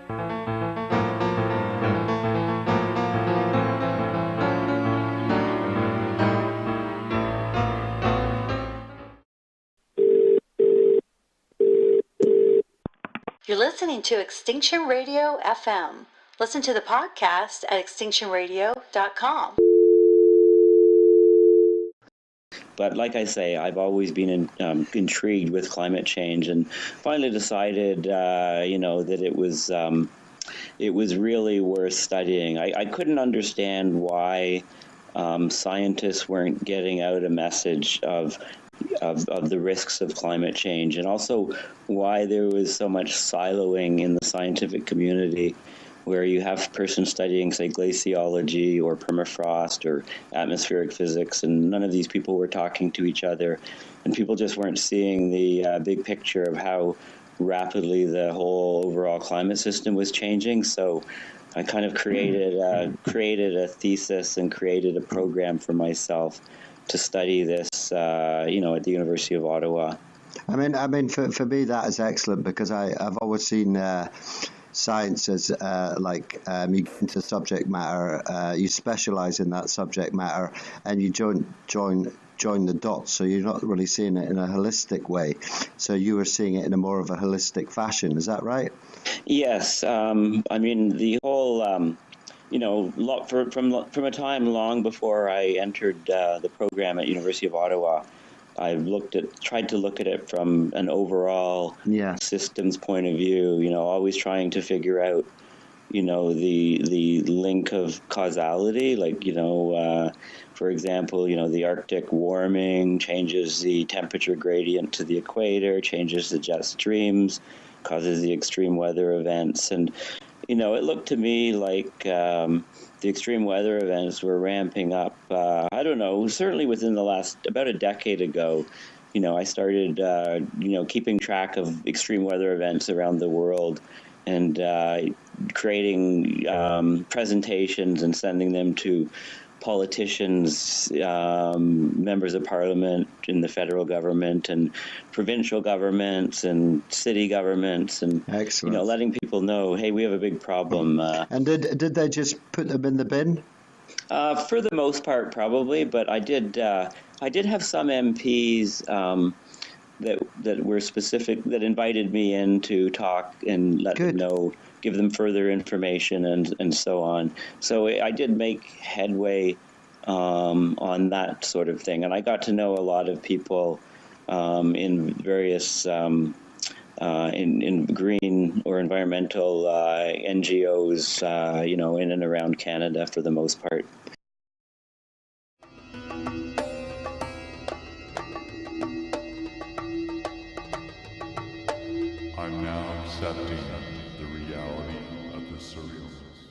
You're listening to Extinction Radio FM. Listen to the podcast at extinctionradio.com. But like I say, I've always been intrigued with climate change, and finally decided, that it was really worth studying. I couldn't understand why scientists weren't getting out a message of the risks of climate change, and also why there was so much siloing in the scientific community, where you have a person studying, say, glaciology or permafrost or atmospheric physics, and none of these people were talking to each other, and people just weren't seeing the big picture of how rapidly the whole overall climate system was changing. So I kind of created a thesis and created a program for myself to study this, at the University of Ottawa. I mean, for me that is excellent, because I've always seen science as you get into subject matter, you specialize in that subject matter, and you join the dots, so you're not really seeing it in a holistic way. So you were seeing it in a more of a holistic fashion, is that right? Yes. The whole from a time long before I entered the program at University of Ottawa, I've tried to look at it from an overall systems point of view, always trying to figure out, the link of causality, for example, the Arctic warming changes the temperature gradient to the equator, changes the jet streams, causes the extreme weather events. And, it looked to me like the extreme weather events were ramping up. Certainly within the last, about a decade ago, I started, keeping track of extreme weather events around the world, and creating presentations and sending them to politicians, members of parliament in the federal government, and provincial governments and city governments, and excellent. Letting people know, hey, we have a big problem. And did they just put them in the bin? For the most part, probably, but I did have some MPs that were specific, that invited me in to talk and let them know, give them further information and so on. So I did make headway on that sort of thing, and I got to know a lot of people in various in green or environmental NGOs, in and around Canada for the most part. I'm now accepting the reality of the surrealness.